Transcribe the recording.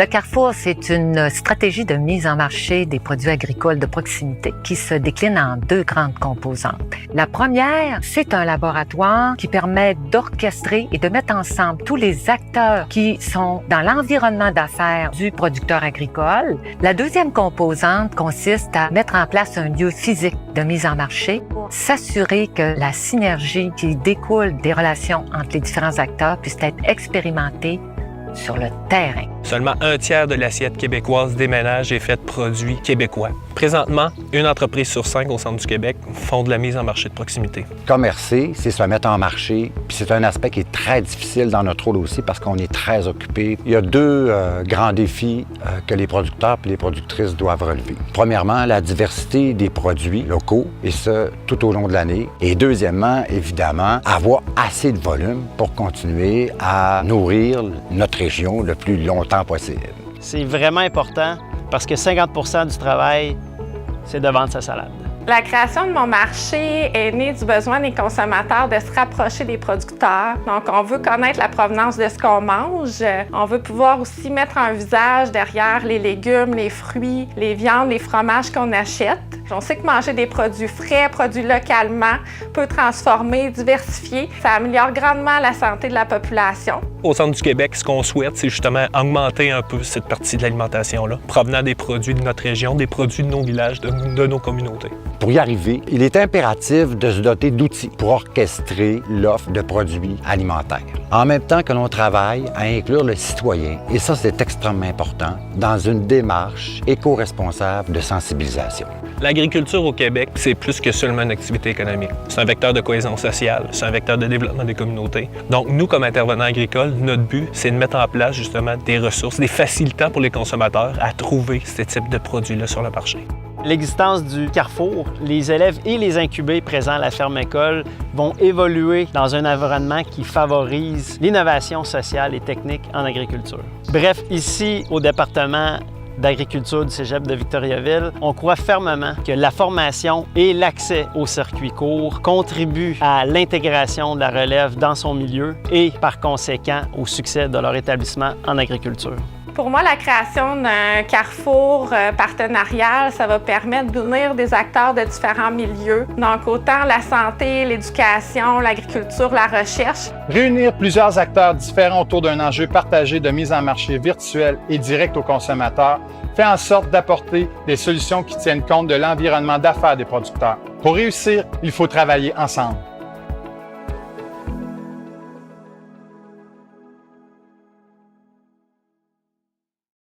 Le Carrefour, c'est une stratégie de mise en marché des produits agricoles de proximité qui se décline en deux grandes composantes. La première, c'est un laboratoire qui permet d'orchestrer et de mettre ensemble tous les acteurs qui sont dans l'environnement d'affaires du producteur agricole. La deuxième composante consiste à mettre en place un lieu physique de mise en marché pour s'assurer que la synergie qui découle des relations entre les différents acteurs puisse être expérimentée sur le terrain. Seulement un tiers de l'assiette québécoise des ménages est faite de produits québécois. Présentement, une entreprise sur 5 au centre du Québec font de la mise en marché de proximité. Commercer, c'est se mettre en marché, puis c'est un aspect qui est très difficile dans notre rôle aussi parce qu'on est très occupé. Il y a deux grands défis que les producteurs et les productrices doivent relever. Premièrement, la diversité des produits locaux, et ce, tout au long de l'année. Et deuxièmement, évidemment, avoir assez de volume pour continuer à nourrir notre région le plus longtemps possible. C'est vraiment important parce que 50% du travail, c'est de vendre sa salade. La création de mon marché est née du besoin des consommateurs de se rapprocher des producteurs. Donc, on veut connaître la provenance de ce qu'on mange. On veut pouvoir aussi mettre un visage derrière les légumes, les fruits, les viandes, les fromages qu'on achète. On sait que manger des produits frais, produits localement, peut transformer, diversifier. Ça améliore grandement la santé de la population. Au centre du Québec, ce qu'on souhaite, c'est justement augmenter un peu cette partie de l'alimentation-là, provenant des produits de notre région, des produits de nos villages, de nos communautés. Pour y arriver, il est impératif de se doter d'outils pour orchestrer l'offre de produits alimentaires. En même temps que l'on travaille à inclure le citoyen, et ça c'est extrêmement important, dans une démarche éco-responsable de sensibilisation. L'agriculture au Québec, c'est plus que seulement une activité économique. C'est un vecteur de cohésion sociale, c'est un vecteur de développement des communautés. Donc nous, comme intervenants agricoles, notre but, c'est de mettre en place justement des ressources, des facilitants pour les consommateurs à trouver ce type de produits-là sur le marché. L'existence du Carrefour, les élèves et les incubés présents à la ferme-école vont évoluer dans un environnement qui favorise l'innovation sociale et technique en agriculture. Bref, ici, au département d'agriculture du Cégep de Victoriaville, on croit fermement que la formation et l'accès aux circuits courts contribuent à l'intégration de la relève dans son milieu et, par conséquent, au succès de leur établissement en agriculture. Pour moi, la création d'un carrefour partenarial, ça va permettre d'unir des acteurs de différents milieux. Donc, autant la santé, l'éducation, l'agriculture, la recherche. Réunir plusieurs acteurs différents autour d'un enjeu partagé de mise en marché virtuelle et directe aux consommateurs fait en sorte d'apporter des solutions qui tiennent compte de l'environnement d'affaires des producteurs. Pour réussir, il faut travailler ensemble.